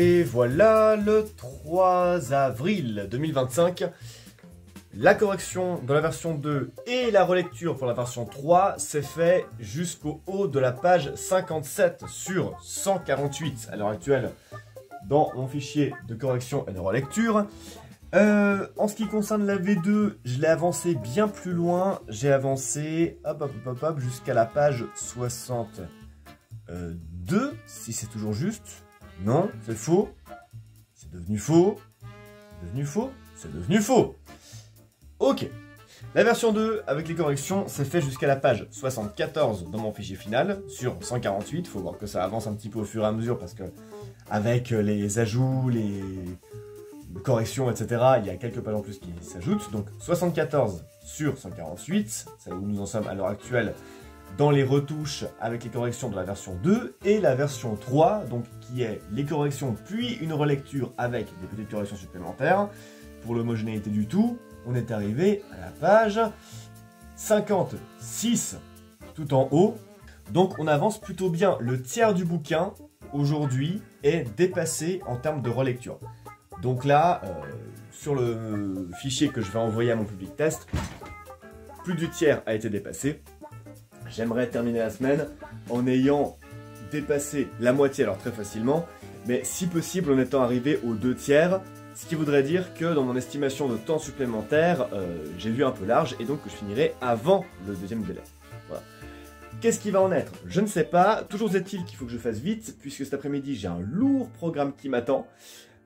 Et voilà le 3 avril 2025. La correction de la version 2 et la relecture pour la version 3 s'est fait jusqu'au haut de la page 57 sur 148 à l'heure actuelle dans mon fichier de correction et de relecture. En ce qui concerne la V2, je l'ai avancé bien plus loin. J'ai avancé jusqu'à la page 62, si c'est toujours juste. Non, c'est faux. C'est devenu faux. C'est devenu faux. C'est devenu faux. Ok. La version 2, avec les corrections, s'est fait jusqu'à la page 74 dans mon fichier final, sur 148. Faut voir que ça avance un petit peu au fur et à mesure, parce que avec les ajouts, les corrections, etc., il y a quelques pages en plus qui s'ajoutent. Donc 74 sur 148, c'est où nous en sommes à l'heure actuelle, dans les retouches avec les corrections de la version 2 et la version 3, donc qui est les corrections puis une relecture avec des petites corrections supplémentaires. Pour l'homogénéité du tout, on est arrivé à la page 56 tout en haut. Donc on avance plutôt bien. Le tiers du bouquin aujourd'hui est dépassé en termes de relecture. Donc là, sur le fichier que je vais envoyer à mon public test, plus du tiers a été dépassé. J'aimerais terminer la semaine en ayant dépassé la moitié, alors très facilement, mais si possible en étant arrivé aux 2 tiers, ce qui voudrait dire que dans mon estimation de temps supplémentaire, j'ai vu un peu large et donc que je finirai avant le deuxième délai. Voilà. Qu'est-ce qui va en être? Je ne sais pas. Toujours est-il qu'il faut que je fasse vite, puisque cet après-midi j'ai un lourd programme qui m'attend,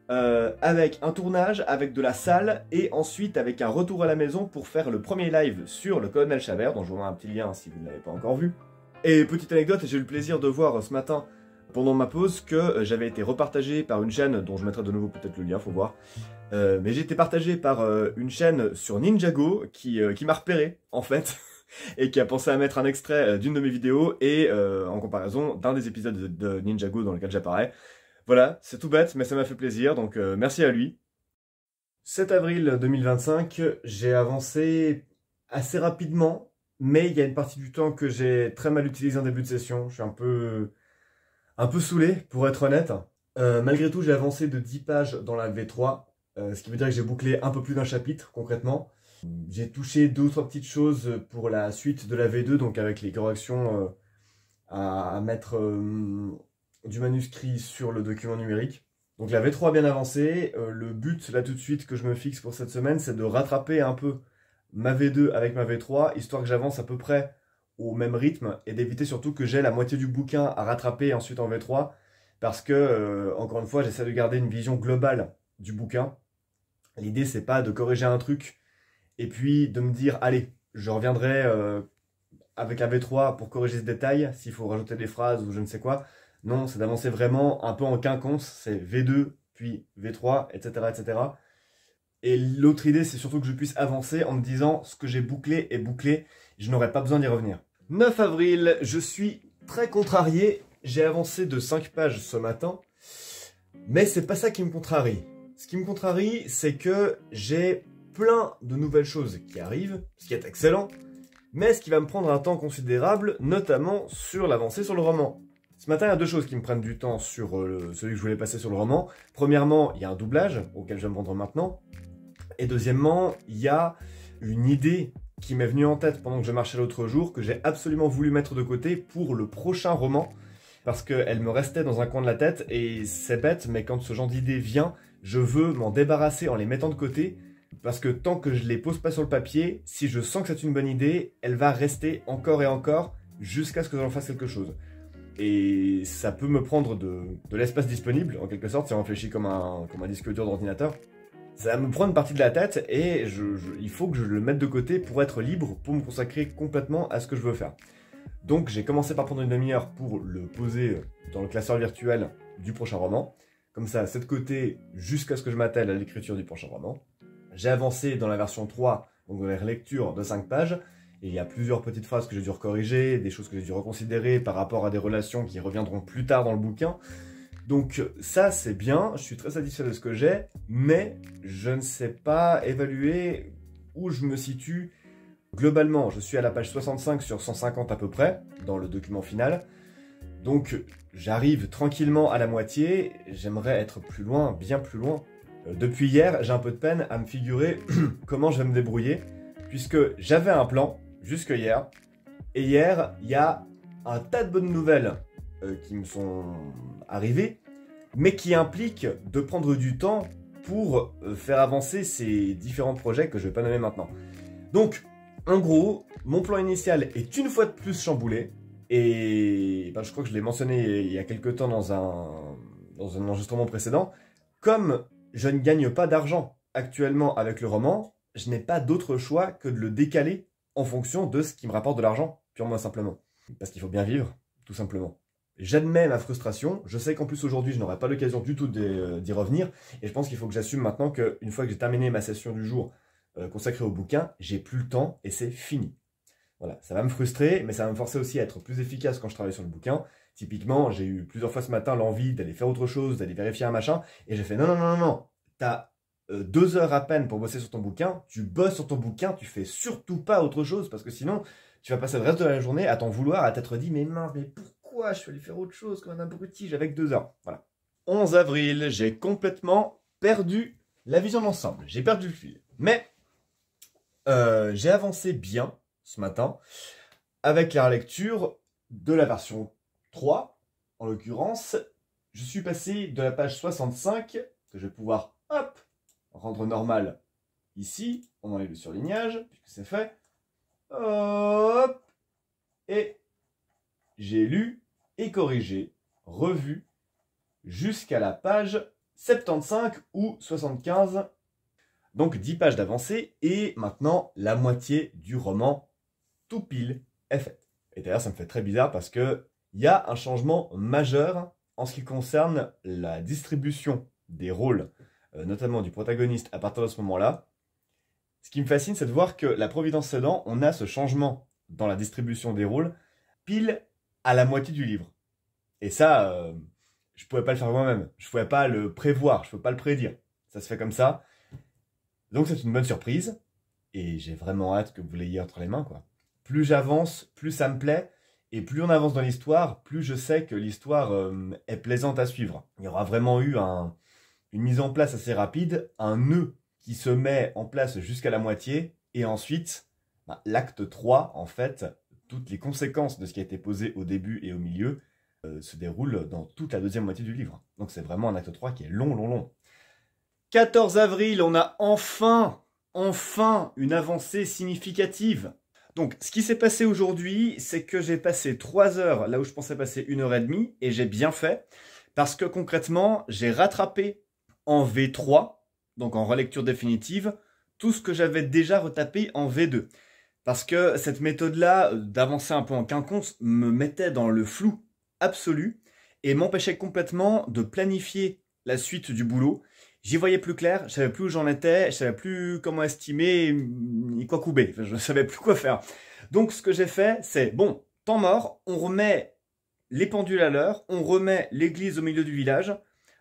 avec un tournage, avec de la salle, et ensuite avec un retour à la maison pour faire le premier live sur le Colonel Chabert, dont je vous mets un petit lien si vous ne l'avez pas encore vu. Et petite anecdote, j'ai eu le plaisir de voir ce matin, pendant ma pause, que j'avais été repartagé par une chaîne, dont je mettrai de nouveau peut-être le lien, faut voir. Mais j'ai été partagé par une chaîne sur Ninjago, qui m'a repéré, en fait, et qui a pensé à mettre un extrait d'une de mes vidéos, et en comparaison d'un des épisodes de Ninjago dans lequel j'apparais. Voilà, c'est tout bête, mais ça m'a fait plaisir, donc merci à lui. 7 avril 2025, j'ai avancé assez rapidement, mais il y a une partie du temps que j'ai très mal utilisé en début de session. Je suis un peu saoulé, pour être honnête. Malgré tout, j'ai avancé de 10 pages dans la V3, ce qui veut dire que j'ai bouclé un peu plus d'un chapitre, concrètement. J'ai touché 2 ou 3 petites choses pour la suite de la V2, donc avec les corrections à mettre du manuscrit sur le document numérique. Donc la V3 a bien avancé. Le but, là tout de suite, que je me fixe pour cette semaine, c'est de rattraper un peu ma V2 avec ma V3, histoire que j'avance à peu près au même rythme, et d'éviter surtout que j'ai la moitié du bouquin à rattraper ensuite en V3, parce que, encore une fois, j'essaie de garder une vision globale du bouquin. L'idée, c'est pas de corriger un truc, et puis de me dire, allez, je reviendrai avec la V3 pour corriger ce détail, s'il faut rajouter des phrases ou je ne sais quoi. Non, c'est d'avancer vraiment un peu en quinconce, c'est V2, puis V3, etc. etc. Et l'autre idée, c'est surtout que je puisse avancer en me disant, ce que j'ai bouclé est bouclé, je n'aurai pas besoin d'y revenir. 9 avril, je suis très contrarié, j'ai avancé de 5 pages ce matin, mais c'est pas ça qui me contrarie. Ce qui me contrarie, c'est que j'ai plein de nouvelles choses qui arrivent, ce qui est excellent, mais ce qui va me prendre un temps considérable, notamment sur l'avancée sur le roman. Ce matin, il y a 2 choses qui me prennent du temps sur celui que je voulais passer sur le roman. Premièrement, il y a un doublage, auquel je vais me rendre maintenant. Et deuxièmement, il y a une idée qui m'est venue en tête pendant que je marchais l'autre jour, que j'ai absolument voulu mettre de côté pour le prochain roman, parce qu'elle me restait dans un coin de la tête, et c'est bête, mais quand ce genre d'idée vient, je veux m'en débarrasser en les mettant de côté, parce que tant que je les pose pas sur le papier, si je sens que c'est une bonne idée, elle va rester encore et encore, jusqu'à ce que j'en fasse quelque chose. Et ça peut me prendre de l'espace disponible, en quelque sorte, si on réfléchit comme un disque dur d'ordinateur. Ça me prend une partie de la tête et il faut que je le mette de côté pour être libre, pour me consacrer complètement à ce que je veux faire. Donc j'ai commencé par prendre une demi-heure pour le poser dans le classeur virtuel du prochain roman. Comme ça, c'est de côté jusqu'à ce que je m'attelle à l'écriture du prochain roman. J'ai avancé dans la version 3, donc dans la relecture de 5 pages. Et il y a plusieurs petites phrases que j'ai dû recorriger, des choses que j'ai dû reconsidérer par rapport à des relations qui reviendront plus tard dans le bouquin. Donc ça c'est bien, je suis très satisfait de ce que j'ai, mais je ne sais pas évaluer où je me situe. Globalement, je suis à la page 65 sur 150 à peu près, dans le document final. Donc j'arrive tranquillement à la moitié, j'aimerais être plus loin, bien plus loin. Depuis hier, j'ai un peu de peine à me figurer comment je vais me débrouiller, puisque j'avais un plan jusque hier, et hier, il y a un tas de bonnes nouvelles qui me sont arrivées, mais qui impliquent de prendre du temps pour faire avancer ces différents projets que je ne vais pas nommer maintenant. Donc, en gros, mon plan initial est une fois de plus chamboulé, et je crois que je l'ai mentionné il y a quelques temps dans un enregistrement précédent, comme je ne gagne pas d'argent actuellement avec le roman, je n'ai pas d'autre choix que de le décaler en fonction de ce qui me rapporte de l'argent, purement et simplement. Parce qu'il faut bien vivre, tout simplement. J'admets ma frustration, je sais qu'en plus aujourd'hui je n'aurai pas l'occasion du tout d'y revenir, et je pense qu'il faut que j'assume maintenant qu'une fois que j'ai terminé ma session du jour consacrée au bouquin, j'ai plus le temps et c'est fini. Voilà, ça va me frustrer, mais ça va me forcer aussi à être plus efficace quand je travaille sur le bouquin. Typiquement, j'ai eu plusieurs fois ce matin l'envie d'aller faire autre chose, d'aller vérifier un machin, et j'ai fait non, t'as 2 heures à peine pour bosser sur ton bouquin, tu bosses sur ton bouquin, tu fais surtout pas autre chose, parce que sinon, tu vas passer le reste de la journée à t'en vouloir, à t'être dit, mais mince, mais pourquoi je suis allé faire autre chose comme un abruti, j'avais que 2 heures. Voilà. 11 avril, j'ai complètement perdu la vision d'ensemble, j'ai perdu le fil. Mais, j'ai avancé bien ce matin avec la lecture de la version 3, en l'occurrence, je suis passé de la page 65, que je vais pouvoir, hop, rendre normal ici, on enlève le surlignage, puisque c'est fait, hop, et j'ai lu et corrigé, revu, jusqu'à la page 75 ou 75, donc 10 pages d'avancée, et maintenant la moitié du roman, tout pile, est faite. Et d'ailleurs, ça me fait très bizarre parce que il y a un changement majeur en ce qui concerne la distribution des rôles, notamment du protagoniste à partir de ce moment-là. Ce qui me fascine, c'est de voir que la Providence cédant, on a ce changement dans la distribution des rôles pile à la moitié du livre. Et ça, je pouvais pas le faire moi-même. Je pouvais pas le prévoir, je pouvais pas le prédire. Ça se fait comme ça. Donc c'est une bonne surprise. Et j'ai vraiment hâte que vous l'ayez entre les mains, quoi. Plus j'avance, plus ça me plaît. Et plus on avance dans l'histoire, plus je sais que l'histoire est plaisante à suivre. Il y aura vraiment eu une mise en place assez rapide, un nœud qui se met en place jusqu'à la moitié, et ensuite, l'acte 3, en fait, toutes les conséquences de ce qui a été posé au début et au milieu se déroulent dans toute la deuxième moitié du livre. Donc c'est vraiment un acte 3 qui est long. 14 avril, on a enfin une avancée significative. Donc, ce qui s'est passé aujourd'hui, c'est que j'ai passé 3 heures là où je pensais passer 1h30, et j'ai bien fait, parce que concrètement, j'ai rattrapé en V3, donc en relecture définitive, tout ce que j'avais déjà retapé en V2. Parce que cette méthode-là, d'avancer un peu en quinconce, me mettait dans le flou absolu, et m'empêchait complètement de planifier la suite du boulot. J'y voyais plus clair, je savais plus où j'en étais, je savais plus comment estimer, ni quoi couper, je ne savais plus quoi faire. Donc ce que j'ai fait, c'est, bon, temps mort, on remet les pendules à l'heure, on remet l'église au milieu du village.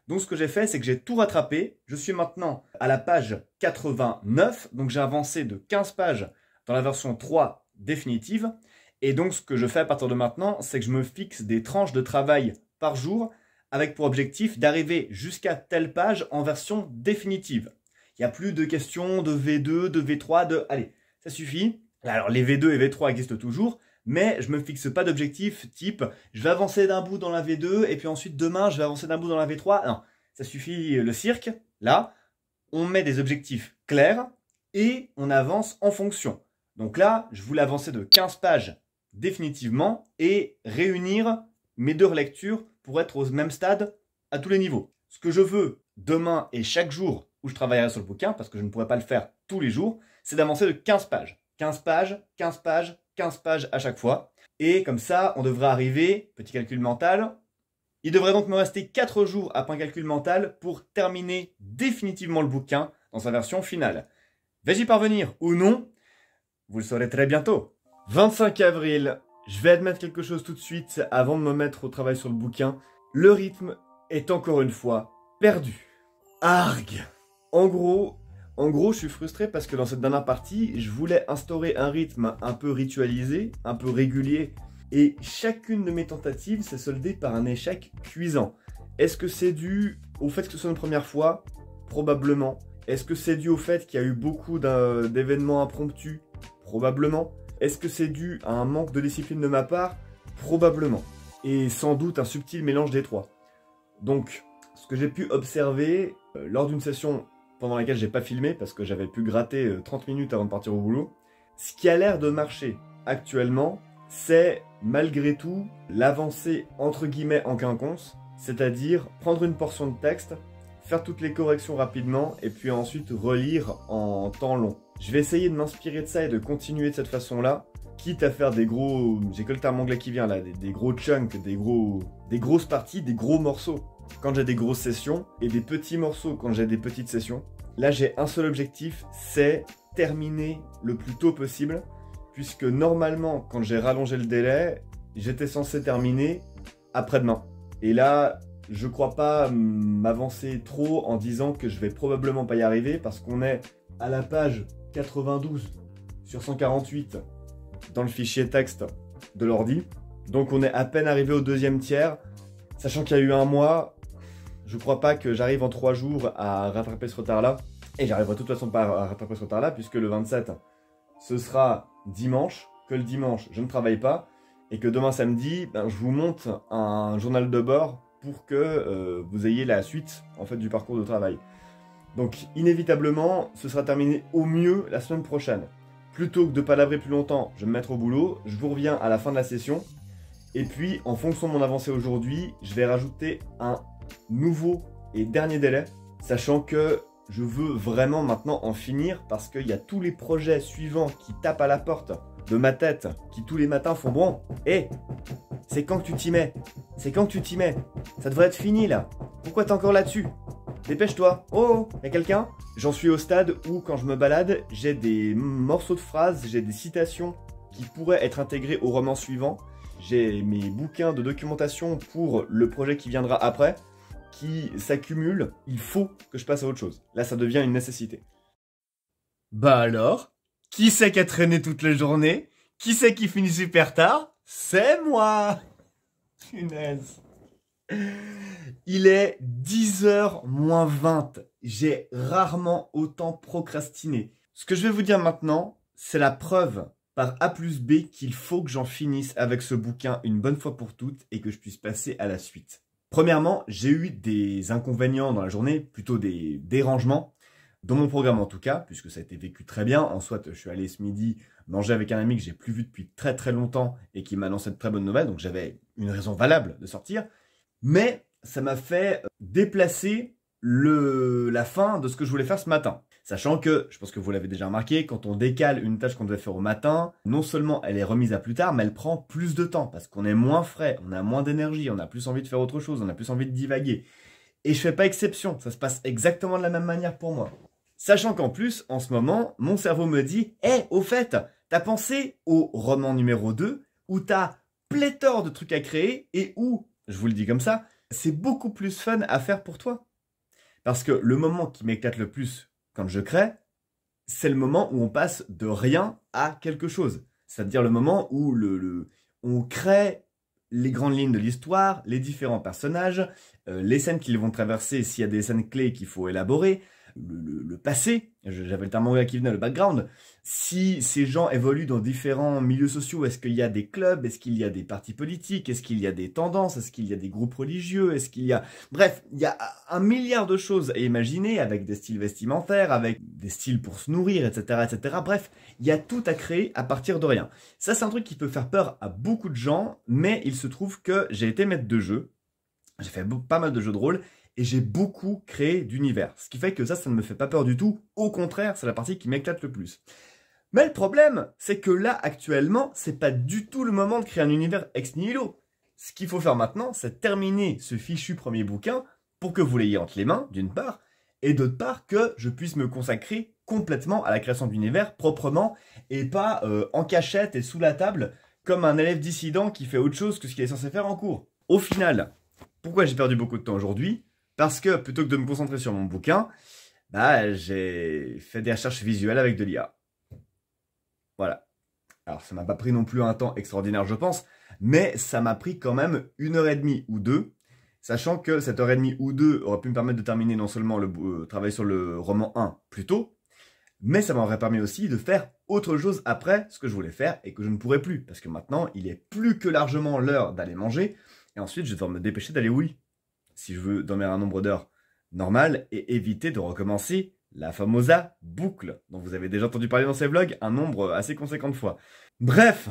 Donc ce que j'ai fait, c'est que j'ai tout rattrapé. Je suis maintenant à la page 89, donc j'ai avancé de 15 pages dans la version 3 définitive. Et donc ce que je fais à partir de maintenant, c'est que je me fixe des tranches de travail par jour, avec pour objectif d'arriver jusqu'à telle page en version définitive. Il n'y a plus de questions de V2, de V3, de... Allez, ça suffit. Alors les V2 et V3 existent toujours, mais je ne me fixe pas d'objectif type je vais avancer d'un bout dans la V2 et puis ensuite demain je vais avancer d'un bout dans la V3. Non, ça suffit le cirque. Là, on met des objectifs clairs et on avance en fonction. Donc là, je voulais avancer de 15 pages définitivement et réunir mes 2 relectures pour être au même stade à tous les niveaux. Ce que je veux demain et chaque jour où je travaillerai sur le bouquin, parce que je ne pourrai pas le faire tous les jours, c'est d'avancer de 15 pages. 15 pages, 15 pages, 15 pages à chaque fois. Et comme ça, on devrait arriver, petit calcul mental, il devrait donc me rester 4 jours après un calcul mental pour terminer définitivement le bouquin dans sa version finale. Vais-je y parvenir ou non? Vous le saurez très bientôt. 25 avril. Je vais admettre quelque chose tout de suite avant de me mettre au travail sur le bouquin. Le rythme est encore une fois perdu. Arg! En gros, je suis frustré parce que dans cette dernière partie, je voulais instaurer un rythme un peu ritualisé, un peu régulier Et chacune de mes tentatives s'est soldée par un échec cuisant. Est-ce que c'est dû au fait que ce soit une première fois? Probablement. Est-ce que c'est dû au fait qu'il y a eu beaucoup d'événements impromptus? Probablement. Est-ce que c'est dû à un manque de discipline de ma part? Probablement. Et sans doute un subtil mélange des trois. Donc, ce que j'ai pu observer lors d'une session pendant laquelle j'ai pas filmé, parce que j'avais pu gratter 30 minutes avant de partir au boulot, ce qui a l'air de marcher actuellement, c'est malgré tout l'avancée entre guillemets en quinconce, c'est-à-dire prendre une portion de texte, faire toutes les corrections rapidement et puis ensuite relire en temps long. Je vais essayer de m'inspirer de ça et de continuer de cette façon-là, quitte à faire des gros, j'ai que le terme anglais qui vient là, des gros chunks, des grosses parties, des gros morceaux quand j'ai des grosses sessions et des petits morceaux quand j'ai des petites sessions. Là j'ai un seul objectif, c'est terminer le plus tôt possible, puisque normalement quand j'ai rallongé le délai, j'étais censé terminer après-demain. Et là, je crois pas m'avancer trop en disant que je vais probablement pas y arriver, parce qu'on est à la page 92 sur 148 dans le fichier texte de l'ordi. Donc on est à peine arrivé au deuxième tiers, sachant qu'il y a eu un mois. Je crois pas que j'arrive en 3 jours à rattraper ce retard-là. Et j'arriverai de toute façon pas à rattraper ce retard-là, puisque le 27, ce sera dimanche, que le dimanche, je ne travaille pas, et que demain samedi, je vous monte un journal de bord pour que vous ayez la suite en fait, du parcours de travail. Donc inévitablement, ce sera terminé au mieux la semaine prochaine. Plutôt que de palabrer plus longtemps, je vais me mettre au boulot, je vous reviens à la fin de la session, et puis en fonction de mon avancée aujourd'hui, je vais rajouter un nouveau et dernier délai, sachant que je veux vraiment maintenant en finir, parce qu'il y a tous les projets suivants qui tapent à la porte de ma tête, qui tous les matins font bon, c'est quand que tu t'y mets? C'est quand que tu t'y mets? Ça devrait être fini là. Pourquoi t'es encore là-dessus? Dépêche-toi. Oh, y'a quelqu'un? J'en suis au stade où quand je me balade, j'ai des morceaux de phrases, j'ai des citations qui pourraient être intégrées au roman suivant. J'ai mes bouquins de documentation pour le projet qui viendra après, qui s'accumulent. Il faut que je passe à autre chose. Là, ça devient une nécessité. Bah alors? Qui c'est qui a traîné toute la journée? Qui c'est qui finit super tard? C'est moi! Punaise. Il est 10h moins 20. J'ai rarement autant procrastiné. Ce que je vais vous dire maintenant, c'est la preuve par A plus B qu'il faut que j'en finisse avec ce bouquin une bonne fois pour toutes et que je puisse passer à la suite. Premièrement, j'ai eu des inconvénients dans la journée, plutôt des dérangements, dans mon programme en tout cas, puisque ça a été vécu très bien. En soit, je suis allé ce midi manger avec un ami que j'ai plus vu depuis très très longtemps et qui m'a annoncé de très bonnes nouvelles, donc j'avais une raison valable de sortir. Mais ça m'a fait déplacer la fin de ce que je voulais faire ce matin. Sachant que, je pense que vous l'avez déjà remarqué, quand on décale une tâche qu'on devait faire au matin, non seulement elle est remise à plus tard, mais elle prend plus de temps, parce qu'on est moins frais, on a moins d'énergie, on a plus envie de faire autre chose, on a plus envie de divaguer. Et je fais pas exception, ça se passe exactement de la même manière pour moi. Sachant qu'en plus, en ce moment, mon cerveau me dit « au fait, t'as pensé au roman numéro 2, où t'as pléthore de trucs à créer, et où, je vous le dis comme ça, c'est beaucoup plus fun à faire pour toi. » Parce que le moment qui m'éclate le plus quand je crée, c'est le moment où on passe de rien à quelque chose. C'est-à-dire le moment où on crée les grandes lignes de l'histoire, les différents personnages, les scènes qu'ils vont traverser s'il y a des scènes clés qu'il faut élaborer, le passé, j'avais le terme anglais qui venait, le background. Si ces gens évoluent dans différents milieux sociaux, est-ce qu'il y a des clubs, est-ce qu'il y a des partis politiques, est-ce qu'il y a des tendances, est-ce qu'il y a des groupes religieux, est-ce qu'il y a... Bref, il y a un milliard de choses à imaginer, avec des styles vestimentaires, avec des styles pour se nourrir, etc., etc. Bref, il y a tout à créer à partir de rien. Ça, c'est un truc qui peut faire peur à beaucoup de gens, mais il se trouve que j'ai été maître de jeu, j'ai fait pas mal de jeux de rôle, et j'ai beaucoup créé d'univers. Ce qui fait que ça ne me fait pas peur du tout. Au contraire, c'est la partie qui m'éclate le plus. Mais le problème, c'est que là, actuellement, c'est pas du tout le moment de créer un univers ex nihilo. Ce qu'il faut faire maintenant, c'est terminer ce fichu premier bouquin pour que vous l'ayez entre les mains, d'une part, et d'autre part, que je puisse me consacrer complètement à la création d'univers proprement, et pas en cachette et sous la table, comme un élève dissident qui fait autre chose que ce qu'il est censé faire en cours. Au final, pourquoi j'ai perdu beaucoup de temps aujourd'hui ? Parce que plutôt que de me concentrer sur mon bouquin, j'ai fait des recherches visuelles avec de l'IA. Voilà. Alors ça m'a pas pris non plus un temps extraordinaire je pense, mais ça m'a pris quand même 1h30 ou 2, sachant que cette heure et demie ou 2 aurait pu me permettre de terminer non seulement le travail sur le roman 1 plus tôt, mais ça m'aurait permis aussi de faire autre chose après ce que je voulais faire et que je ne pourrais plus, parce que maintenant il est plus que largement l'heure d'aller manger, et ensuite je vais devoir me dépêcher d'aller au lit, si je veux dormir un nombre d'heures normal et éviter de recommencer la famosa boucle, dont vous avez déjà entendu parler dans ces vlogs un nombre assez conséquent de fois. Bref,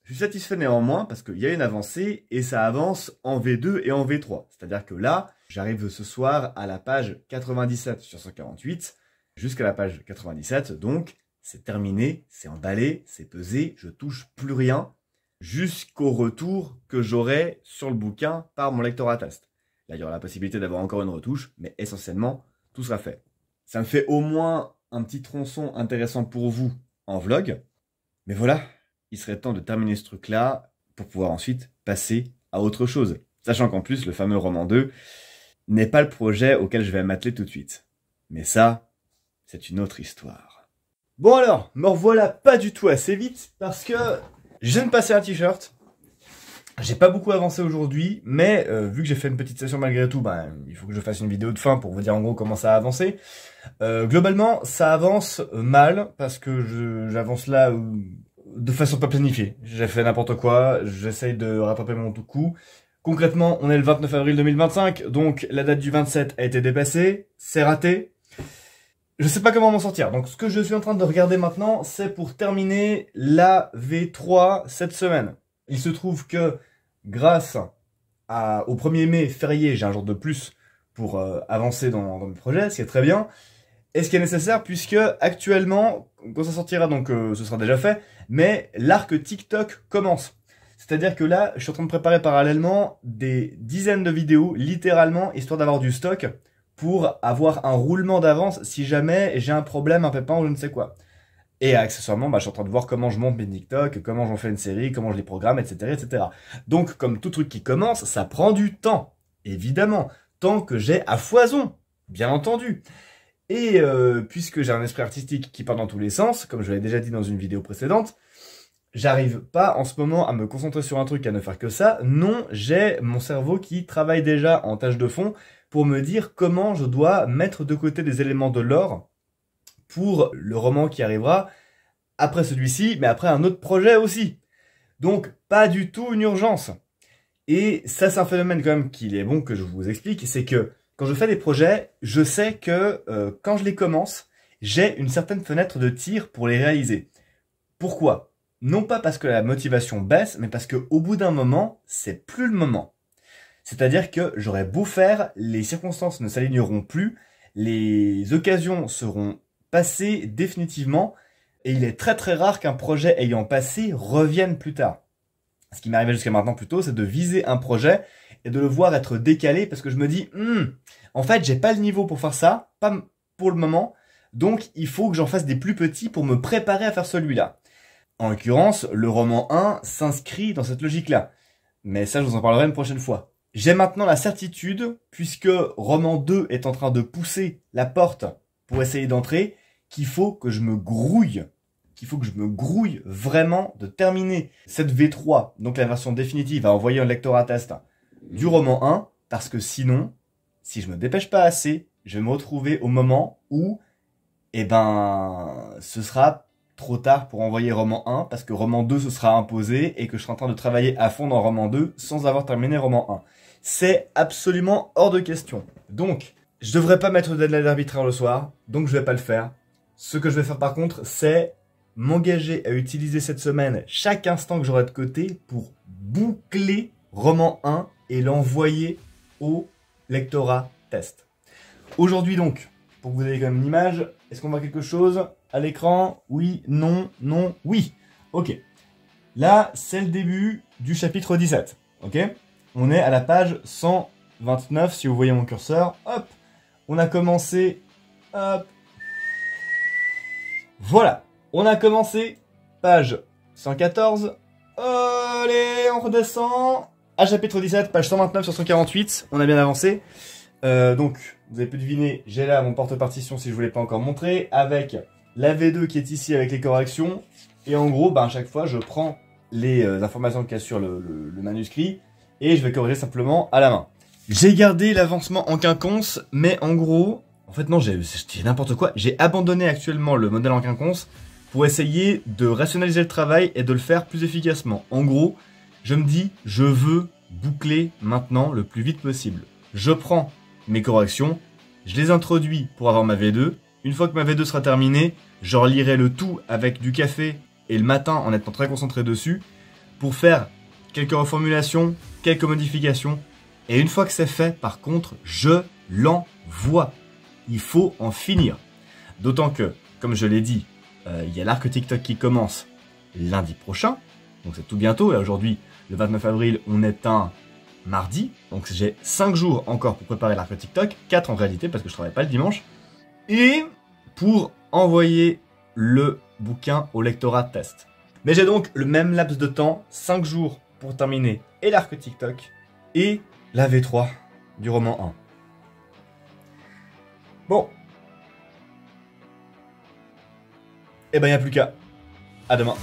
je suis satisfait néanmoins parce qu'il y a une avancée et ça avance en V2 et en V3. C'est-à-dire que là, j'arrive ce soir à la page 97 sur 148, jusqu'à la page 97, donc c'est terminé, c'est emballé, c'est pesé, je touche plus rien, jusqu'au retour que j'aurai sur le bouquin par mon lecteur à test. Là, il y aura la possibilité d'avoir encore une retouche, mais essentiellement, tout sera fait. Ça me fait au moins un petit tronçon intéressant pour vous en vlog. Mais voilà, il serait temps de terminer ce truc-là pour pouvoir ensuite passer à autre chose. Sachant qu'en plus, le fameux roman 2 n'est pas le projet auquel je vais m'atteler tout de suite. Mais ça, c'est une autre histoire. Bon alors, me revoilà pas du tout assez vite parce que je viens de passer un t-shirt. J'ai pas beaucoup avancé aujourd'hui, mais vu que j'ai fait une petite session malgré tout, il faut que je fasse une vidéo de fin pour vous dire en gros comment ça a avancé. Globalement, ça avance mal parce que j'avance là de façon pas planifiée. J'ai fait n'importe quoi, j'essaye de rattraper mon tout coup. Concrètement, on est le 29 avril 2025, donc la date du 27 a été dépassée, c'est raté. Je sais pas comment m'en sortir, donc ce que je suis en train de regarder maintenant, c'est pour terminer la V3 cette semaine. Il se trouve que grâce au 1er mai férié, j'ai un jour de plus pour avancer dans mes projets, ce qui est très bien. Et ce qui est nécessaire puisque actuellement, quand ça sortira, donc ce sera déjà fait, mais l'arc TikTok commence. C'est-à-dire que là, je suis en train de préparer parallèlement des dizaines de vidéos, littéralement, histoire d'avoir du stock pour avoir un roulement d'avance si jamais j'ai un problème, un pépin ou je ne sais quoi. Et accessoirement, je suis en train de voir comment je monte mes TikTok, comment j'en fais une série, comment je les programme, etc., etc. Donc, comme tout truc qui commence, ça prend du temps, évidemment, tant que j'ai à foison, bien entendu. Et puisque j'ai un esprit artistique qui part dans tous les sens, comme je l'avais déjà dit dans une vidéo précédente, j'arrive pas en ce moment à me concentrer sur un truc, à ne faire que ça. Non, j'ai mon cerveau qui travaille déjà en tâche de fond pour me dire comment je dois mettre de côté des éléments de l'or pour le roman qui arrivera après celui-ci, mais après un autre projet aussi. Donc, pas du tout une urgence. Et ça, c'est un phénomène quand même qu'il est bon que je vous explique, c'est que quand je fais des projets, je sais que quand je les commence, j'ai une certaine fenêtre de tir pour les réaliser. Pourquoi? Non pas parce que la motivation baisse, mais parce qu'au bout d'un moment, c'est plus le moment. C'est-à-dire que j'aurais beau faire, les circonstances ne s'aligneront plus, les occasions seront passées définitivement, et il est très très rare qu'un projet ayant passé revienne plus tard. Ce qui m'arrivait jusqu'à maintenant plutôt, c'est de viser un projet et de le voir être décalé parce que je me dis, en fait, j'ai pas le niveau pour faire ça, pas pour le moment, donc il faut que j'en fasse des plus petits pour me préparer à faire celui-là. En l'occurrence, le roman 1 s'inscrit dans cette logique-là. Mais ça, je vous en parlerai une prochaine fois. J'ai maintenant la certitude, puisque roman 2 est en train de pousser la porte pour essayer d'entrer, qu'il faut que je me grouille. Vraiment de terminer cette V3, donc la version définitive à envoyer un lecteur à test du roman 1, parce que sinon, si je me dépêche pas assez, je vais me retrouver au moment où, ce sera trop tard pour envoyer roman 1, parce que roman 2 se sera imposé et que je serai en train de travailler à fond dans roman 2 sans avoir terminé roman 1. C'est absolument hors de question. Donc, je devrais pas mettre de deadline arbitraire le soir, donc je vais pas le faire. Ce que je vais faire par contre, c'est m'engager à utiliser cette semaine chaque instant que j'aurai de côté pour boucler roman 1 et l'envoyer au lectorat test. Aujourd'hui donc, pour que vous ayez quand même une image, est-ce qu'on voit quelque chose à l'écran? Oui, non, non, oui. Ok. Là, c'est le début du chapitre 17. Ok? On est à la page 129, si vous voyez mon curseur. Hop! On a commencé... Hop! Voilà! On a commencé, page 114. Allez, on redescend. À chapitre 17, page 129 sur 148. On a bien avancé. Donc, vous avez pu deviner, j'ai là mon porte-partition si je ne vous l'ai pas encore montré, avec la V2 qui est ici avec les corrections. Et en gros, à chaque fois, je prends les informations qu'il y a sur le manuscrit et je vais corriger simplement à la main. J'ai gardé l'avancement en quinconce, mais en gros, en fait non, j'ai n'importe quoi. J'ai abandonné actuellement le modèle en quinconce pour essayer de rationaliser le travail et de le faire plus efficacement. En gros, je me dis, je veux boucler maintenant le plus vite possible. Je prends mes corrections, je les introduis pour avoir ma V2. Une fois que ma V2 sera terminée, je relirai le tout avec du café et le matin en étant très concentré dessus pour faire quelques reformulations, quelques modifications. Et une fois que c'est fait, par contre, je l'envoie. Il faut en finir. D'autant que, comme je l'ai dit, il y a l'arc TikTok qui commence lundi prochain. Donc c'est tout bientôt. Et aujourd'hui, le 29 avril, on est un mardi. Donc j'ai 5 jours encore pour préparer l'arc TikTok. 4 en réalité, parce que je travaille pas le dimanche. Et pour envoyer le bouquin au lectorat test. Mais j'ai donc le même laps de temps, 5 jours pour terminer et l'arc TikTok et la V3 du roman 1. Bon. Eh ben, il n'y a plus qu'à. À demain.